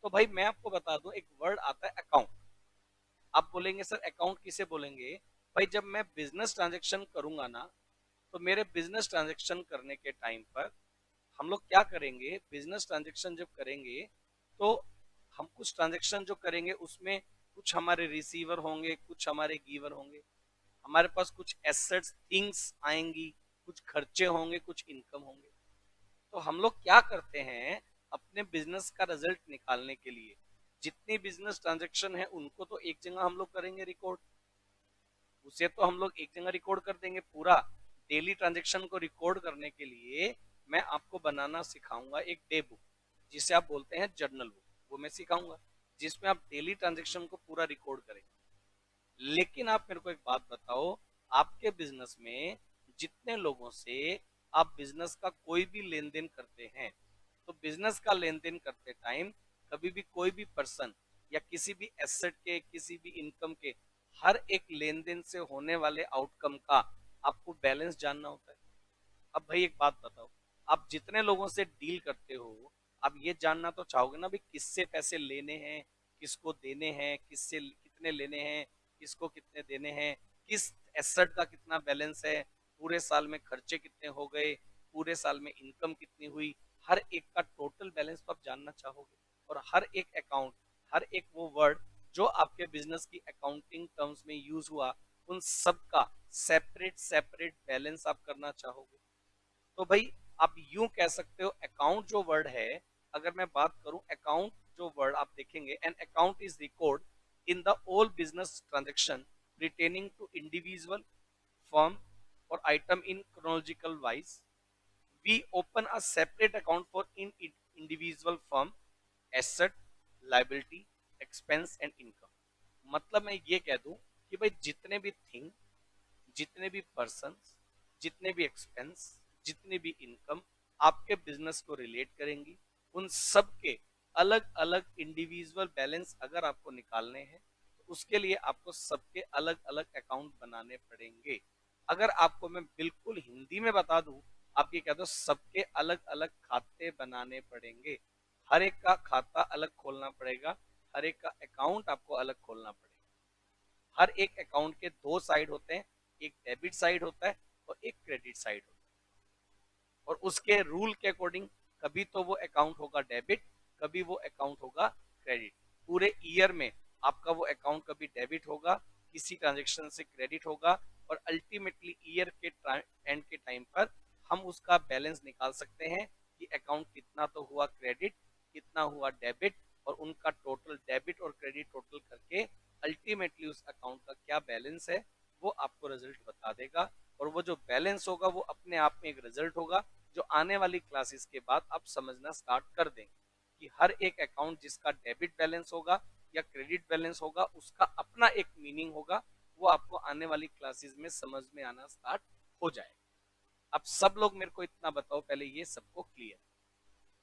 Speaker 1: तो भाई मैं आपको बता दूं, एक वर्ड आता है अकाउंट। आप बोलेंगे सर अकाउंट किसे बोलेंगे? भाई जब मैं बिजनेस ट्रांजेक्शन करूंगा ना, तो मेरे बिजनेस ट्रांजेक्शन करने के टाइम पर हम लोग क्या करेंगे? बिजनेस ट्रांजेक्शन जब करेंगे तो हम कुछ ट्रांजेक्शन जो करेंगे उसमें कुछ हमारे रिसीवर होंगे, कुछ हमारे गिवर होंगे, हमारे पास कुछ एसेट्स थिंग्स आएंगी, कुछ खर्चे होंगे, कुछ इनकम होंगे। तो हम लोग क्या करते हैं, अपने बिजनेस का रिजल्ट निकालने के लिए जितनी बिजनेस ट्रांजेक्शन है उनको तो एक जगह हम लोग करेंगे रिकॉर्ड। उसे तो हम लोग एक जगह रिकॉर्ड कर देंगे। पूरा डेली ट्रांजेक्शन को रिकॉर्ड करने के लिए मैं आपको बनाना सिखाऊंगा एक डे बुक, जिसे आप बोलते हैं जर्नल बुक। वो मैं सिखाऊंगा जिसमें आप डेली ट्रांजेक्शन को पूरा रिकॉर्ड करेंगे। लेकिन आप मेरे को एक बात बताओ, आपके बिजनेस में जितने लोगों से आप बिजनेस का कोई भी लेन देन करते हैं, तो बिजनेस का लेन देन करते टाइम कभी भी कोई भी पर्सन या किसी भी एसेट के, किसी भी इनकम के, हर एक लेन देन से होने वाले आउटकम का आपको बैलेंस जानना होता है। अब भाई एक बात बताओ, आप जितने लोगों से डील करते हो, आप ये जानना तो चाहोगे ना भाई किससे पैसे लेने हैं, किसको देने हैं, किससे कितने लेने हैं, किसको कितने देने हैं, किस एसेट का कितना बैलेंस है, पूरे साल में खर्चे कितने हो गए, पूरे साल में इनकम कितनी हुई। हर एक का टोटल बैलेंस तो आप जानना चाहोगे। और हर एक अकाउंट, हर एक वो वर्ड जो आपके बिजनेस की अकाउंटिंग टर्म्स में यूज हुआ, उन सब का सेपरेट सेपरेट बैलेंस आप करना चाहोगे। तो भाई आप यूं कह सकते हो अकाउंट जो वर्ड है, अगर मैं बात करूं अकाउंट जो वर्ड आप देखेंगे, an account is record in the all business transaction retaining to individual firm or item in chronological wise. We open a separate account for individual firm, asset, liability, expense and income. मतलब मैं ये कह दूं कि भाई जितने भी thing, जितने भी पर्सन, जितने भी एक्सपेंस, जितने भी इनकम आपके बिजनेस को रिलेट करेंगी, उन सब के अलग अलग इंडिविजुअल बैलेंस अगर आपको निकालने हैं तो उसके लिए आपको सबके अलग अलग अकाउंट बनाने पड़ेंगे। अगर आपको मैं बिल्कुल हिंदी में बता दूं, आप ये कह दो सबके अलग अलग खाते बनाने पड़ेंगे, हर एक का खाता अलग खोलना पड़ेगा, हर एक का अकाउंट आपको अलग खोलना पड़ेगा। हर एक अकाउंट के दो साइड होते हैं, एक डेबिट साइड होता है और एक क्रेडिट साइड होता है, और उसके रूल के अकॉर्डिंग कभी तो वो अकाउंट होगा डेबिट, कभी वो अकाउंट होगा क्रेडिट। पूरे ईयर में आपका वो अकाउंट कभी डेबिट होगा, किसी ट्रांजेक्शन से क्रेडिट होगा, और अल्टीमेटली ईयर के एंड के टाइम पर हम उसका बैलेंस निकाल सकते हैं कि अकाउंट कितना तो हुआ क्रेडिट, कितना हुआ डेबिट, और उनका टोटल डेबिट और क्रेडिट टोटल करके अल्टीमेटली उस अकाउंट का क्या बैलेंस है वो आपको रिजल्ट बता देगा। और वो जो बैलेंस होगा वो अपने आप में एक रिजल्ट होगा जो आने वाली क्लासेस के बाद आप समझना स्टार्ट कर देंगे कि हर एक अकाउंट जिसका डेबिट बैलेंस होगा या क्रेडिट बैलेंस होगा उसका अपना एक मीनिंग होगा, वो आपको आने वाली क्लासेस में समझ में आना स्टार्ट हो जाएगा। अब सब लोग मेरे को इतना बताओ पहले, ये सबको क्लियर?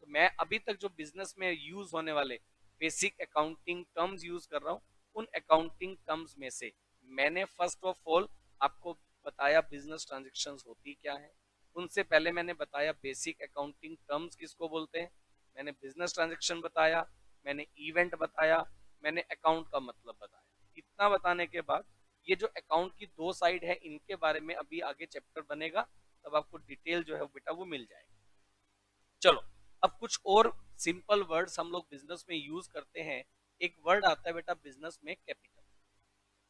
Speaker 1: तो मैं अभी तक जो बिजनेस में यूज होने वाले बेसिक अकाउंटिंग टर्म्स यूज कर रहा हूँ, उन अकाउंटिंग टर्म्स में से मैंने फर्स्ट ऑफ ऑल आपको बताया बिजनेस ट्रांजेक्शन्स होती क्या है, उनसे पहले मैंने बताया बेसिक अकाउंटिंग टर्म्स किसको बोलते हैं, मैंने बिजनेस ट्रांजेक्शन बताया, मैंने इवेंट बताया, मैंने अकाउंट का मतलब बताया। इतना बताने के बाद ये जो अकाउंट की दो साइड है इनके बारे में अभी आगे चैप्टर बनेगा, तब आपको डिटेल जो है बेटा वो मिल जाएगा। चलो अब कुछ और सिंपल वर्ड्स हम लोग बिजनेस में यूज करते हैं। एक वर्ड आता है बेटा बिजनेस में कैपिटल,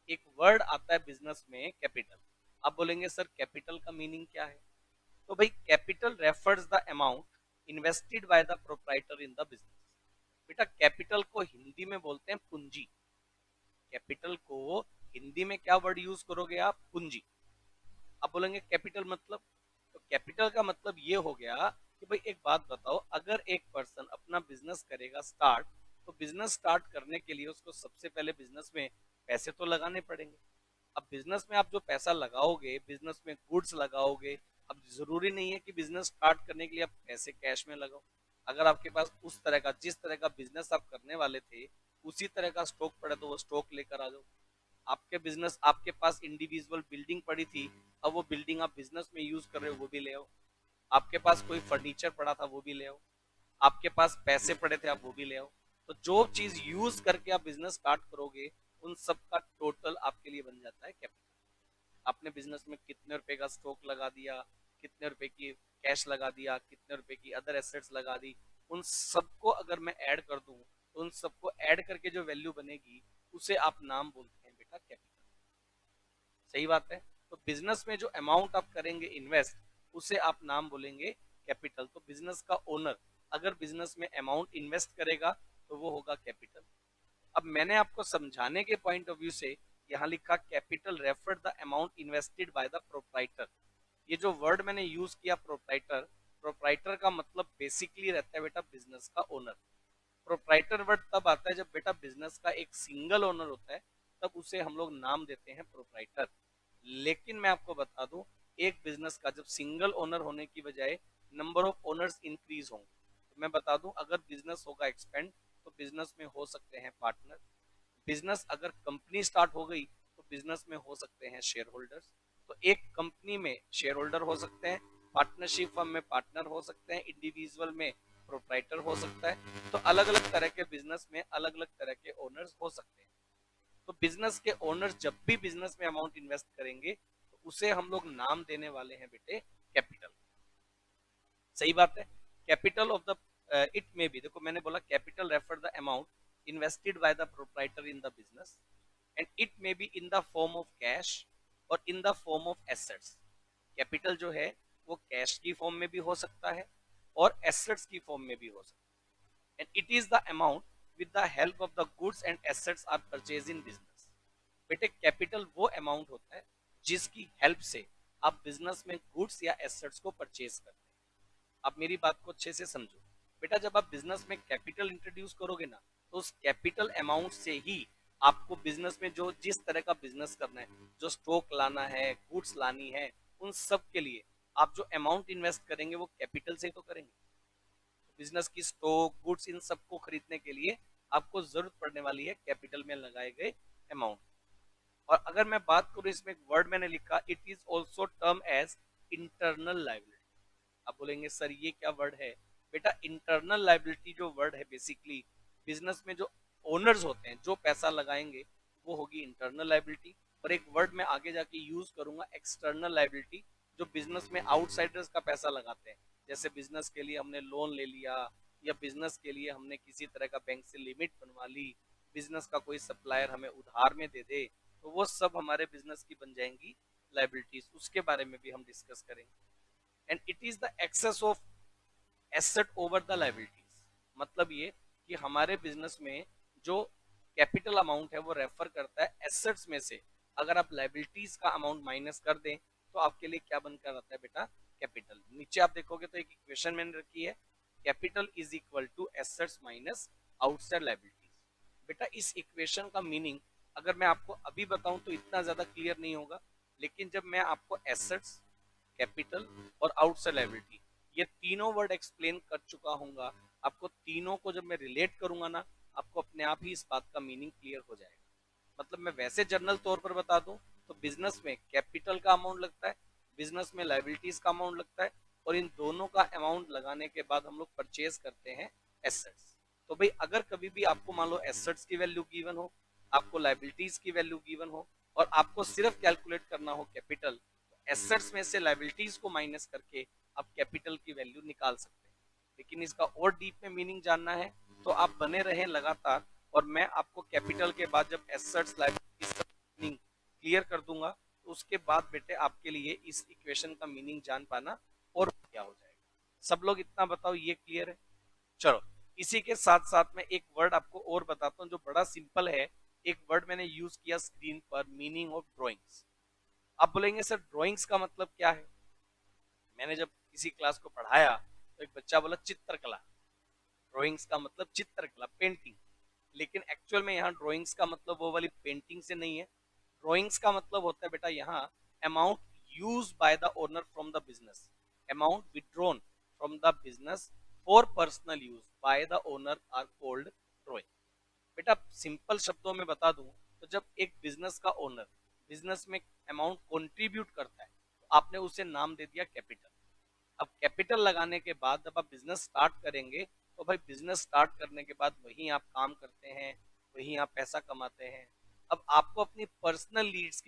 Speaker 1: एक वर्ड आता है बिजनेस में कैपिटल। आप बोलेंगे सर कैपिटल का मीनिंग क्या है? तो भाई capital refers the amount invested by the proprietor in the business. बेटा कैपिटल को हिंदी में बोलते हैं पूंजी। कैपिटल को हिंदी में क्या वर्ड यूज करोगे आप? पूंजी। आप बोलेंगे कैपिटल मतलब, तो कैपिटल का मतलब ये हो गया कि भाई एक बात बताओ, अगर एक पर्सन अपना बिजनेस करेगा स्टार्ट, तो बिजनेस स्टार्ट करने के लिए उसको सबसे पहले बिजनेस में पैसे तो लगाने पड़ेंगे। अब बिजनेस में आप जो पैसा लगाओगे, बिजनेस में गुड्स लगाओगे, अब जरूरी नहीं है कि बिजनेस स्टार्ट करने के लिए आप पैसे कैश में लगाओ। अगर आपके पास उस तरह का, जिस तरह का बिजनेस आप करने वाले थे उसी तरह का स्टॉक पड़े तो वो स्टॉक लेकर आ जाओ। आपके बिजनेस, आपके पास इंडिविजुअल बिल्डिंग पड़ी थी, अब वो बिल्डिंग आप बिजनेस में यूज कर रहे हो वो भी ले आओ। आपके पास कोई फर्नीचर पड़ा था वो भी ले आओ। आपके पास पैसे पड़े थे आप वो भी ले आओ। तो जो चीज यूज करके आप बिजनेस स्टार्ट करोगे उन सब का टोटल आपके लिए बन जाता है कैपिटल। आपने बिजनेस में कितने रुपए का स्टॉक लगा दिया, कितने रुपए की कैश लगा दिया, कितने रुपए की अदर एसेट्स लगा दी, उन सबको अगर मैं ऐड कर दूं तो उन सबको ऐड करके जो वैल्यू बनेगी उसे आप नाम बोलते हैं बेटा कैपिटल। सही बात है। तो बिजनेस में जो अमाउंट आप करेंगे इन्वेस्ट उसे आप नाम बोलेंगे कैपिटल। तो बिजनेस का ओनर अगर बिजनेस में अमाउंट इन्वेस्ट करेगा तो वो होगा कैपिटल। अब मैंने आपको समझाने के पॉइंट ऑफ व्यू से यहाँ लिखा capital refer the amount invested by the proprietor. ये जो वर्ड मैंने यूज किया प्रोप्राइटर, प्रोप्राइटर का मतलब बेसिकली रहता है बेटा बिजनेस का ओनर। प्रोप्राइटर वर्ड तब आता है जब बेटा बिजनेस का एक सिंगल ओनर होता है, तब उसे हम लोग नाम देते हैं प्रोप्राइटर। लेकिन मैं आपको बता दूं, एक बिजनेस का जब सिंगल ओनर होने की बजाय नंबर ऑफ ओनर्स इंक्रीज होंगे, तो मैं बता दूं अगर बिजनेस होगा एक्सपेंड तो बिजनेस में हो सकते हैं पार्टनर। बिजनेस अगर कंपनी स्टार्ट हो गई तो बिजनेस में हो सकते हैं शेयर होल्डर्स। तो एक कंपनी में शेयर होल्डर हो सकते हैं, पार्टनरशिप फर्म में पार्टनर हो सकते हैं, इंडिविजुअल में प्रोप्राइटर हो सकता है। तो अलग अलग तरह के बिजनेस में अलग अलग तरह के ओनर्स हो सकते हैं। तो बिजनेस के ओनर्स जब भी बिजनेस में अमाउंट इन्वेस्ट करेंगे तो उसे हम लोग नाम देने वाले हैं बेटे कैपिटल। सही बात है। कैपिटल ऑफ द इट में भी देखो मैंने बोला capital refer the amount invested by the proprietor in the business and it may be in the form of cash, और in the form of assets. Capital जो है वो कैश की फॉर्म में भी हो सकता है और एसेट्स की फॉर्म में भी हो सकता है। And it is the amount with the help of the goods and assets are purchase in business. बेटे कैपिटल वो अमाउंट होता है जिसकी हेल्प से आप बिजनेस में गुड्स या एसेट्स को परचेज करते हैं। आप मेरी बात को अच्छे से समझो। बेटा जब आप बिजनेस में कैपिटल इंट्रोड्यूस करोगे ना, तो उस कैपिटल अमाउंट से ही आपको बिजनेस में जो जिस तरह का बिजनेस करना है, जो स्टॉक लाना है, गुड्स लानी है, उन सब के लिए आप जो अमाउंट इन्वेस्ट करेंगे वो कैपिटल से तो करेंगे। बिजनेस की स्टॉक गुड्स इन सबको खरीदने के लिए आपको जरूरत पड़ने वाली है कैपिटल में लगाए गए अमाउंट। और अगर मैं बात करूं, इसमें एक वर्ड मैंने लिखा, it is also term as internal liability. आप बोलेंगे सर ये क्या वर्ड है? बेटा इंटरनल लाइबिलिटी जो वर्ड है, बेसिकली बिजनेस में जो ओनर्स होते हैं जो पैसा लगाएंगे वो होगी इंटरनल लाइबिलिटी। और एक वर्ड मैं आगे जाके यूज करूंगा एक्सटर्नल लाइबिलिटी, जो बिजनेस में आउटसाइडर्स का पैसा लगाते हैं। जैसे बिजनेस के लिए हमने लोन ले लिया, या बिजनेस के लिए हमने किसी तरह का बैंक से लिमिट बनवा ली, बिजनेस का कोई सप्लायर हमें उधार में दे दे, तो वो सब हमारे बिजनेस की बन जाएंगी लाइबिलिटीज। उसके बारे में भी हम डिस्कस करेंगे। And it is the excess of asset over the liabilities. मतलब ये कि हमारे बिजनेस में जो कैपिटल अमाउंट है वो रेफर करता है एसेट्स में से। अगर आप लाइबिलिटीज का अमाउंट माइनस कर दें तो आपके लिए क्या बनकर आता है बेटा? कैपिटल। नीचे आप देखोगे तो एक इक्वेशन मैंने रखी है, capital is equal to assets minus outside liabilities. बेटा इस इक्वेशन का मीनिंग अगर मैं आपको अभी बताऊं तो इतना ज्यादा क्लियर नहीं होगा, लेकिन जब मैं आपको एसेट्स, कैपिटल और आउटसाइड लायबिलिटी ये तीनों वर्ड एक्सप्लेन कर चुका हूँ, आपको तीनों को जब मैं रिलेट करूंगा ना, आपको अपने आप ही इस बात का मीनिंग क्लियर हो जाएगा। मतलब मैं वैसे जनरल तौर पर बता दूं तो बिजनेस में कैपिटल का अमाउंट लगता है, बिजनेस में लाइबिलिटीज का अमाउंट लगता है, और इन दोनों का अमाउंट लगाने के बाद हम लोग परचेज करते हैं एसेट्स। तो भाई अगर कभी भी आपको मान लो एसेट्स की वैल्यू गिवन हो, आपको लाइबिलिटीज की वैल्यू गिवन हो, और आपको सिर्फ कैलकुलेट करना हो कैपिटल, एसेट्स में से लाइबिलिटीज को माइनस करके आप कैपिटल की वैल्यू निकाल सकते हैं। लेकिन इसका और डीप में मीनिंग जानना है तो आप बने रहें लगातार, और मैं आपको कैपिटल के बाद जब एसेट्स लाइबिलिटीज का मीनिंग क्लियर कर दूंगा तो उसके बाद बेटे आपके लिए इस इक्वेशन का मीनिंग जान पाना और क्या हो जाएगा। सब लोग इतना बताओ ये क्लियर है? चलो इसी के साथ साथ मैं एक वर्ड आपको और बताता हूँ जो बड़ा सिंपल है। एक वर्ड मैंने यूज किया स्क्रीन पर, मीनिंग ऑफ ड्रॉइंग्स। आप बोलेंगे सर ड्राइंग्स का मतलब क्या है? मैंने जब किसी क्लास को पढ़ाया तो एक बच्चा बोला चित्रकला। ड्राइंग्स का मतलब चित्रकला, पेंटिंग। लेकिन एक्चुअल में यहाँ ड्राइंग्स का मतलब वो वाली पेंटिंग से नहीं है। ड्राइंग्स का मतलब होता है बेटा यहाँ amount use by the owner from the business, amount withdrawn from the business for personal use by the owner are called drawing. बेटा सिंपल शब्दों में बता दूं तो जब एक बिजनेस का ओनर बिजनेस में अमाउंट कंट्रीब्यूट करता है तो आपने उसे नाम दे दिया कैपिटल। अब कैपिटल लगाने के बाद जब आप बिजनेस स्टार्ट करेंगे तो भाई बिजनेस स्टार्ट करने के बाद वहीं आप काम करते हैं, वहीं आप पैसा कमाते हैं। अब आपको अपनी पर्सनल नीड्स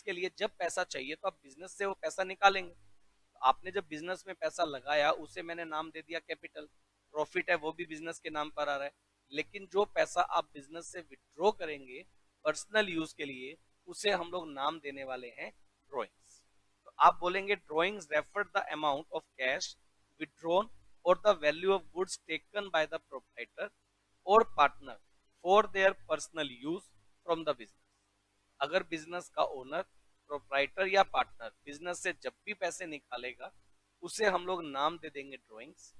Speaker 1: के लिए जब पैसा चाहिए तो आप बिजनेस से वो पैसा निकालेंगे। तो आपने जब बिजनेस में पैसा लगाया उसे मैंने नाम दे दिया कैपिटल। प्रॉफिट है वो भी बिजनेस के नाम पर आ रहा है। लेकिन जो पैसा आप बिजनेस से विड्रॉ करेंगे पर्सनल यूज के लिए, उसे हम लोग नाम देने वाले हैं ड्रॉइंग्स। तो आप बोलेंगे drawings refer the amount of cash withdrawn और the value of goods taken by the proprietor और partner for their personal use from the business. अगर बिजनेस का ओनर, प्रोप्राइटर या पार्टनर बिजनेस से जब भी पैसे निकालेगा उसे हम लोग नाम दे देंगे drawings.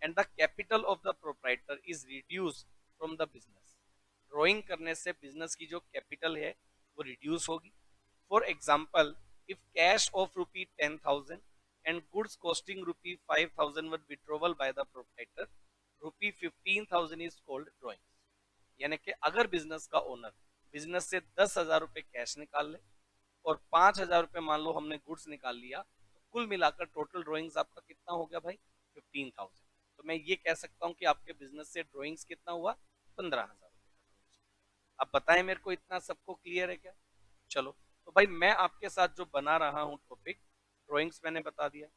Speaker 1: And the capital of the proprietor is reduce from the business. Drawing करने से बिजनेस की जो कैपिटल है वो रिड्यूस होगी। For example, if cash of rupee 10,000 and goods costing rupee 5,000 were withdrawal bye the proprietor, rupee 15,000 is called drawing. यानी कि अगर बिजनेस का ओनर बिजनेस से 10,000 रुपए कैश निकाल ले और 5,000 रुपए मान लो हमने गुड्स निकाल लिया, तो कुल मिलाकर टोटल ड्रॉइंग्स आपका कितना हो गया भाई? 15,000। तो मैं ये कह सकता हूँ कि आपके बिजनेस से ड्रॉइंग्स कितना हुआ? 15,000 रुपए। अब बताएं मेरे को, इतना सबको क्लियर है क्या? चलो तो भाई मैं आपके साथ जो बना रहा हूँ टॉपिक, ड्रॉइंग्स मैंने बता दिया।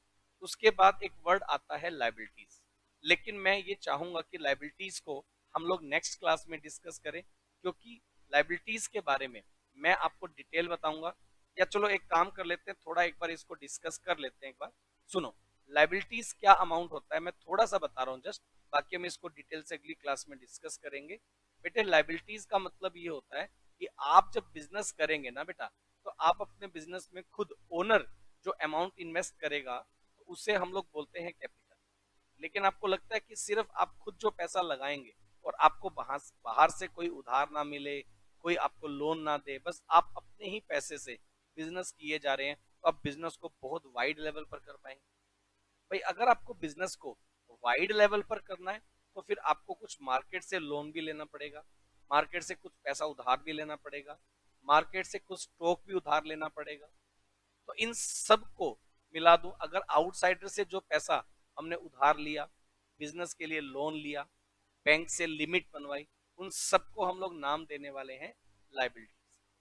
Speaker 1: उसके बाद एक वर्ड आता है लाइबिलिटीज। लेकिन मैं ये चाहूंगा कि लाइबिलिटीज को हम लोग नेक्स्ट क्लास में डिस्कस करें, क्योंकि लाइबिलिटीज के बारे में मैं आपको डिटेल बताऊंगा, या चलो एक काम कर लेते हैं, थोड़ा एक बार इसको डिस्कस कर लेते हैं एक बार। सुनो, लाइबिलिटीज क्या अमाउंट होता है मैं थोड़ा सा बता रहा हूँ जस्ट, बाकी हम इसको डिटेल से अगली क्लास में डिस्कस करेंगे। बेटे लाइबिलिटीज का मतलब ये होता है कि आप जब बिजनेस करेंगे ना बेटा, तो आप अपने बिजनेस में खुद ओनर जो अमाउंट इन्वेस्ट करेगा, तो उसे हम लोग बोलते हैं कैपिटल। लेकिन आपको लगता है कि सिर्फ आप खुद जो पैसा लगाएंगे और आपको बाहर से कोई उधार ना मिले, कोई आपको लोन ना दे, बस आप अपने ही पैसे से बिजनेस किए जा रहे हैं, तो आप बिजनेस को बहुत वाइड लेवल पर कर पाएंगे। भाई अगर आपको बिजनेस को वाइड लेवल पर करना है, तो फिर आपको कुछ मार्केट से लोन भी लेना पड़ेगा, मार्केट से कुछ पैसा उधार भी लेना पड़ेगा, मार्केट से कुछ स्टॉक भी उधार लेना पड़ेगा। तो इन सब को मिला दूं, अगर आउटसाइडर से जो पैसा हमने उधार लिया, बिजनेस के लिए लोन लिया, बैंक से लिमिट बनवाई, उन सबको हम लोग नाम देने वाले हैं लाइबिलिटीज।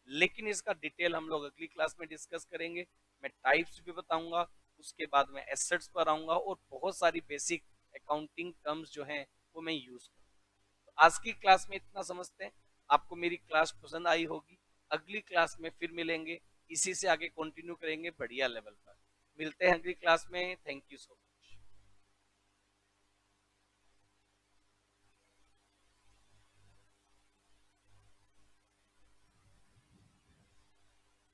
Speaker 1: लेकिन इसका डिटेल हम लोग अगली क्लास में डिस्कस करेंगे। मैं टाइप्स भी बताऊंगा, उसके बाद में एसेट्स पर आऊंगा, और बहुत सारी बेसिक अकाउंटिंग टर्म्स जो हैं वो मैं यूज करूंगा। तो आज की क्लास में इतना समझते हैं। आपको मेरी क्लास पसंद आई होगी। अगली क्लास में फिर मिलेंगे, इसी से आगे कंटिन्यू करेंगे बढ़िया लेवल पर। मिलते हैं अगली क्लास में। Thank you so much.